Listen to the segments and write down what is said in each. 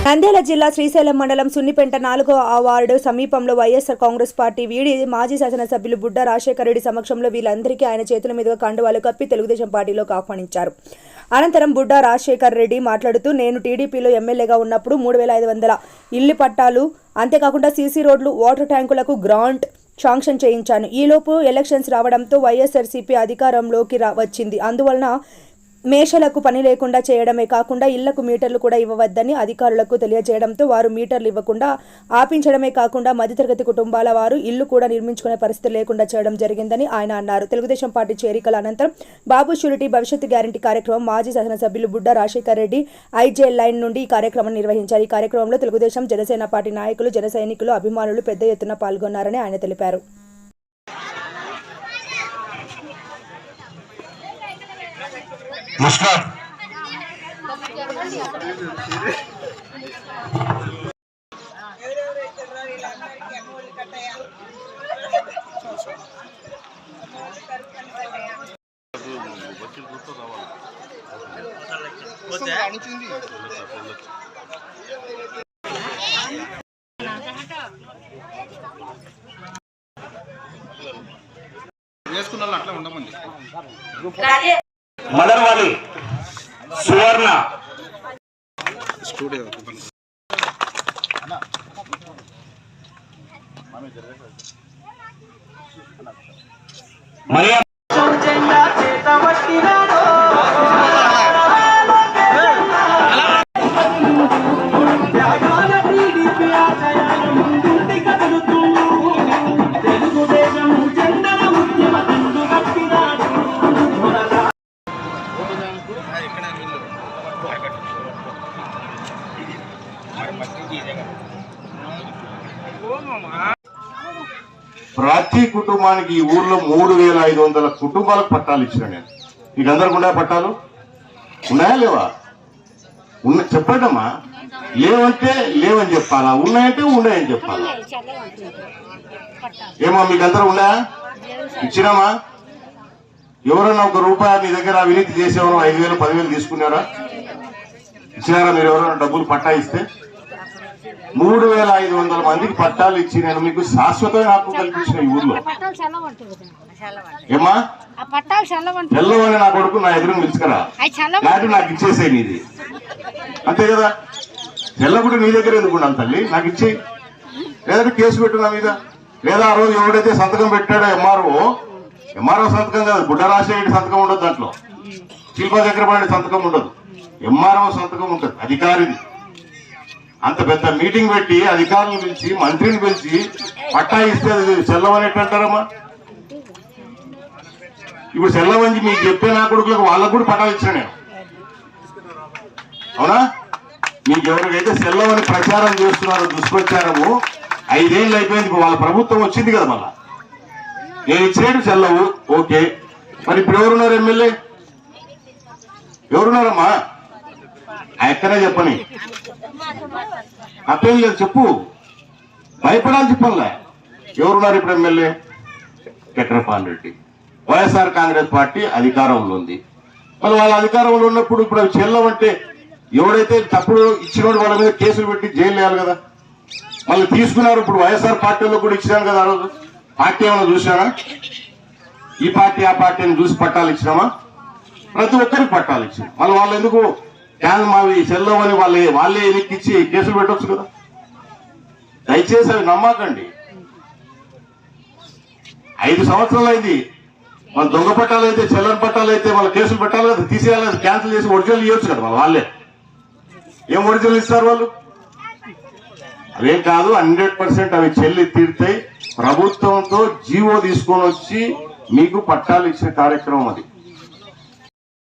నంద్యాల జిల్లా శ్రీశైలం మండలం సున్నిపెంట 4వ వార్డు సమీపంలో వైఎస్ఆర్ కాంగ్రెస్ పార్టీ వీడి మాజీ శాసనసభ్యులు బుడ్డా రాజశేఖర రెడ్డి సమక్షంలో వీళ్ళందరికీ ఆయన చేతుల మీదుగా కండువాలు కప్పి తెలుగుదేశం పార్టీలోకి ఆహ్వానించారు. అనంతరం బుడ్డా రాజశేఖర రెడ్డి మాట్లాడుతూ, నేను టీడీపీలో ఎమ్మెల్యేగా ఉన్నప్పుడు 3500 ఇళ్ల పట్టాలు, అంతేకాకుండా సీసీ రోడ్లు, వాటర్ ట్యాంకులకు గ్రాంట్ శాంక్షన్ చేయించాను. ఈలోపు ఎలక్షన్స్ రావడంతో వైఎస్ఆర్సీపీ అధికారంలోకి వచ్చింది. అందువలన మేషలకు పని లేకుండా చేయడమే కాకుండా ఇళ్లకు మీటర్లు కూడా ఇవ్వవద్దని అధికారులకు తెలియజేయడంతో వారు మీటర్లు ఇవ్వకుండా ఆపించడమే కాకుండా మధ్యతరగతి కుటుంబాల వారు ఇల్లు కూడా నిర్మించుకునే పరిస్థితి లేకుండా చేయడం జరిగిందని ఆయన అన్నారు. తెలుగుదేశం పార్టీ చేరికల అనంతరం బాబు షూరిటీ భవిష్యత్తు గ్యారంటీ కార్యక్రమం మాజీ శాసనసభ్యులు బుడ్డా రాజశేఖర రెడ్డి ఐజే లైన్ నుండి ఈ కార్యక్రమం నిర్వహించారు. ఈ కార్యక్రమంలో తెలుగుదేశం, జనసేన పార్టీ నాయకులు, జన సైనికులు, అభిమానులు పెద్ద ఎత్తున పాల్గొన్నారని ఆయన తెలిపారు. నమస్కారం. వేసుకున్న అట్లా ఉండమండి. మదర్వాలి సువర్ణ స్టూడియో మరియా ప్రతి కుటుంబానికి ఈ ఊర్లో 3500 కుటుంబాలకు పట్టాలు ఇచ్చిన నేను. మీకు అందరికి ఉన్నాయా పట్టాలు? ఉన్నాయా లేవా? చెప్పండమ్మా. లేవంటే లేవని చెప్పాలా, ఉన్నాయంటే ఉన్నాయని చెప్పాలా? ఏమో మీకు అందరూ ఉన్నాయా? ఇచ్చినామా? ఎవరన్నా ₹1 మీ దగ్గర అవినీతి చేసేవారు 5000 10,000 తీసుకున్నారా? ఇచ్చినారా? మీరు ఎవరైనా డబ్బులు పట్టా ఇస్తే 3500 మందికి పట్టాలు ఇచ్చి నేను మీకు శాశ్వతమైన హక్కు కల్పించిన ఈ ఊర్లో. ఏమా తెల్లవని నా కొడుకు నా ఎదురు పిలుచుకరా, లేకపోతే నాకు ఇచ్చేసే నీది, అంతే కదా? తెల్లగుడు నీ దగ్గర ఎందుకున్నాను తల్లి, నాకు ఇచ్చేయి. లేదంటే కేసు పెట్టు నా మీద. లేదా ఆ రోజు ఎవడైతే సంతకం పెట్టాడో ఎంఆర్ఓ సంతకం కాదు, బుడ్డా రాజశేఖర సంతకం ఉండదు, దాంట్లో శిల్పా చక్రపాణి సంతకం ఉండదు, ఎంఆర్ఓ సంతకం ఉంటుంది, అధికారిది. అంత పెద్ద మీటింగ్ పెట్టి అధికారులను పిలిచి మంత్రిని పిలిచి పట్టా ఇస్తే అది చెల్లవనేట్టు అంటారమ్మా? ఇప్పుడు చెల్లవని మీకు చెప్పే నా కొడుకులకు వాళ్ళకు కూడా పట్టాలు ఇచ్చిన నేను, అవునా? మీకు ఎవరికైతే చెల్లవని ప్రచారం చేస్తున్నారో దుష్ప్రచారము 5 ఏళ్ళు అయిపోయింది. వాళ్ళ ప్రభుత్వం వచ్చింది కదా, మళ్ళా నేను ఇచ్చేడు చెల్లవు, ఓకే. మరి ఇప్పుడు ఎవరున్నారు? ఎమ్మెల్యే ఎవరున్నారమ్మా? ఎక్కడే చెప్పని అప్పేం లేదు, చెప్పు. భయపడాలి చెప్పలే. ఎవరున్నారు ఇప్పుడు ఎమ్మెల్యే? చక్రపాణి రెడ్డి. వైఎస్ఆర్ కాంగ్రెస్ పార్టీ అధికారంలో ఉంది. మరి వాళ్ళ అధికారంలో ఉన్నప్పుడు ఇప్పుడు అవి చెల్లవంటే ఎవడైతే తప్పుడు ఇచ్చినోడు వాళ్ళ మీద కేసులు పెట్టి జైలు వేయాలి కదా. మళ్ళీ తీసుకున్నారు. ఇప్పుడు వైఎస్ఆర్ పార్టీలో కూడా ఇచ్చినాను కదా. ఆ రోజు పార్టీ ఏమైనా చూసానా? ఈ పార్టీ ఆ పార్టీని చూసి పట్టాలు ఇచ్చినామా? ప్రతి ఒక్కరికి పట్టాలు ఇచ్చి మళ్ళీ వాళ్ళు ఎందుకు మావి చెల్లవని వాళ్ళే ఎన్నికిచ్చి కేసులు పెట్టవచ్చు కదా. దయచేసి అవి నమ్మకండి. 5 సంవత్సరాలు అయింది. మన దొంగ పట్టాలు అయితే, చెల్లని పట్టాలు అయితే వాళ్ళ కేసులు పెట్టాలి కదా, తీసేయాలి, క్యాన్సిల్ చేసి ఒరిజినల్ ఇవ్వచ్చు కదా. వాళ్ళే ఏం ఒరిజినల్ ఇస్తారు వాళ్ళు? అవేం కాదు, 100% అవి చెల్లి తీరుతాయి. ప్రభుత్వంతో జీవో తీసుకొని వచ్చి మీకు పట్టాలు ఇచ్చే కార్యక్రమం అది.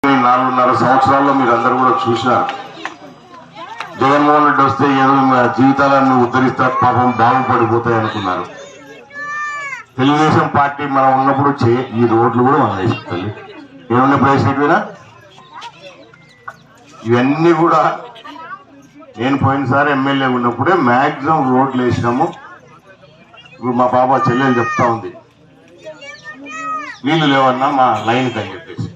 4.5 సంవత్సరాల్లో మీరు అందరూ కూడా చూశారు. జగన్మోహన్ రెడ్డి వస్తే ఏదో జీవితాలన్నీ ఉద్ధరిస్తారు, పాపం బాగుపడిపోతాయి అనుకున్నారు. తెలుగుదేశం పార్టీ మనం ఉన్నప్పుడు ఈ రోడ్లు కూడా మనం వేసుకోవాలి. ఏమన్నప్పుడు వేసేటివినా ఇవన్నీ కూడా నేను పోయినసారి ఎమ్మెల్యే ఉన్నప్పుడే మ్యాక్సిమం రోడ్లు వేసినాము. ఇప్పుడు మా పాప చెల్లెలు చెప్తా ఉంది, నీళ్లు లేవన్నా మా లైన్కి అని చెప్పేసి.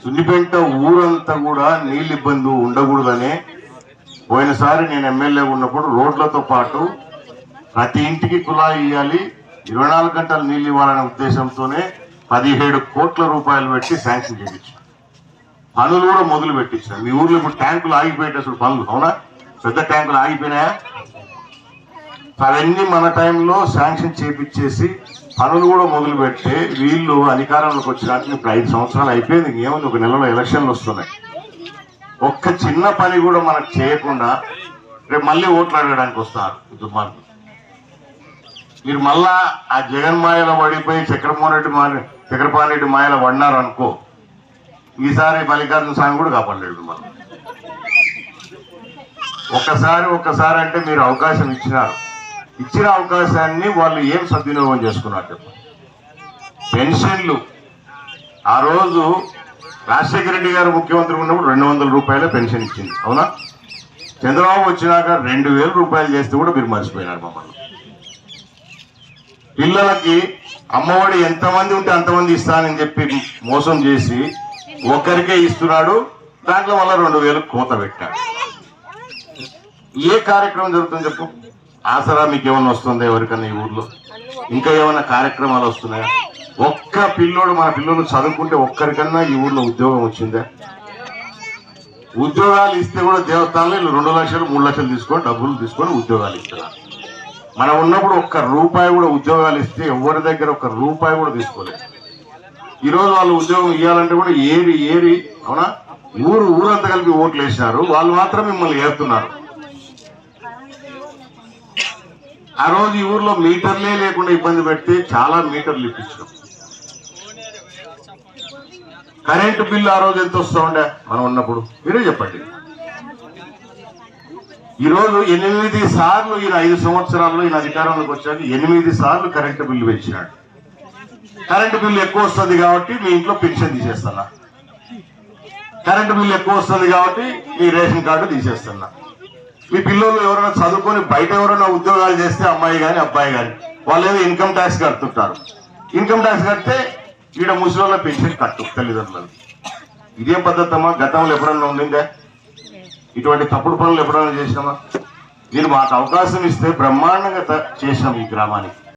సున్నిపెంట ఊరంతా కూడా నీళ్ళు ఇబ్బంది ఉండకూడదనే పోయినసారి నేను ఎమ్మెల్యే ఉన్నప్పుడు రోడ్లతో పాటు ప్రతి ఇంటికి కుళాయి ఇవ్వాలి, 24 గంటలు నీళ్ళు ఇవ్వాలనే ఉద్దేశంతోనే 17 కోట్ల రూపాయలు పెట్టి శాంక్షన్ చేయించాను. పనులు కూడా మొదలు పెట్టించాను. మీ ఊర్లో ఇప్పుడు ట్యాంకులు ఆగిపోయేట అసలు పనులు, అవునా? పెద్ద ట్యాంకులు ఆగిపోయినాయా? అవన్నీ మన టైంలో శాంక్షన్ చేపించేసి పనులు కూడా మొదలు పెడితే వీళ్ళు అధికారంలోకి వచ్చినాక ఇప్పుడు 5 సంవత్సరాలు అయిపోయింది. ఏముంది, ఒక నెలలో ఎలక్షన్లు వస్తున్నాయి. ఒక్క చిన్న పని కూడా మనకు చేయకుండా రేపు మళ్ళీ ఓట్లు అడగడానికి వస్తారు దుర్మార్గులు. మీరు మళ్ళా ఆ జగన్ మాయలో పడిపోయి చక్రపాణి రెడ్డి మాయలో పడినారు అనుకో, ఈసారి మల్లికార్జున స్వామి కూడా కాపాడలేడు. మనం ఒక్కసారి అంటే మీరు అవకాశం ఇచ్చిన అవకాశాన్ని వాళ్ళు ఏం సద్వినియోగం చేసుకున్నారు చెప్పండి. పెన్షన్లు ఆ రోజు రాజశేఖర రెడ్డి గారు ముఖ్యమంత్రి ఉన్నప్పుడు 200 రూపాయల పెన్షన్ ఇచ్చింది, అవునా? చంద్రబాబు వచ్చినాక 2000 రూపాయలు చేస్తే కూడా మీరు మర్చిపోయినారు మమ్మల్ని. పిల్లలకి అమ్మఒడి ఎంతమంది ఉంటే అంతమంది ఇస్తానని చెప్పి మోసం చేసి ఒక్కరికే ఇస్తున్నాడు. దాంట్లో వల్ల 2000 కోత పెట్టాడు. ఏ కార్యక్రమం జరుగుతుంది చెప్పు? ఆసరా మీకు ఏమన్నా వస్తుందా ఎవరికన్నా ఈ ఊర్లో? ఇంకా ఏమైనా కార్యక్రమాలు వస్తున్నాయా? ఒక్క పిల్లోడు, మన పిల్లలు చదువుకుంటే ఒక్కరికన్నా ఈ ఊర్లో ఉద్యోగం వచ్చిందా? ఉద్యోగాలు ఇస్తే కూడా దేవస్థానంలో 2 లక్షలు 3 లక్షలు తీసుకొని డబ్బులు తీసుకొని ఉద్యోగాలు ఇస్తున్నారు. మనం ఉన్నప్పుడు 1 రూపాయి కూడా ఉద్యోగాలు ఇస్తే ఎవరి దగ్గర 1 రూపాయి కూడా తీసుకోలేదు. ఈరోజు వాళ్ళు ఉద్యోగం ఇవ్వాలంటే కూడా ఏరి, అవునా? ఊరంతా కలిపి ఓట్లు వేసినారు, వాళ్ళు మాత్రం మిమ్మల్ని ఏరుతున్నారు. ఆ రోజు ఈ ఊర్లో మీటర్లే లేకుండా ఇబ్బంది పెడితే చాలా మీటర్లు ఇప్పించాం. కరెంటు బిల్లు ఆ రోజు ఎంత వస్తూ ఉండే మనం ఉన్నప్పుడు? మీరే చెప్పండి. ఈరోజు 8 సార్లు ఈయన 5 సంవత్సరాల్లో ఈయన అధికారంలోకి వచ్చాక 8 సార్లు కరెంటు బిల్లు పెంచినాడు. కరెంటు బిల్లు ఎక్కువ వస్తుంది కాబట్టి మీ ఇంట్లో పెన్షన్ తీసేస్తున్నా, కరెంటు బిల్లు ఎక్కువ వస్తుంది కాబట్టి మీ రేషన్ కార్డు తీసేస్తున్నా. మీ పిల్లలు ఎవరైనా చదువుకొని బయట ఎవరైనా ఉద్యోగాలు చేస్తే అమ్మాయి కానీ అబ్బాయి కానీ వాళ్ళు ఏదో ఇన్కమ్ ట్యాక్స్ కడుతుంటారు. ఇన్కమ్ ట్యాక్స్ కడితే ఈడ ముసలి పెన్షన్ కట్టు తల్లిదండ్రులు. ఇదేం పద్ధతి అమ్మా? గతంలో ఎప్పుడన్నా ఉండిందా? ఇటువంటి తప్పుడు పనులు ఎప్పుడైనా చేసినామా? మీరు మాకు అవకాశం ఇస్తే బ్రహ్మాండంగా చేసినాం ఈ గ్రామానికి.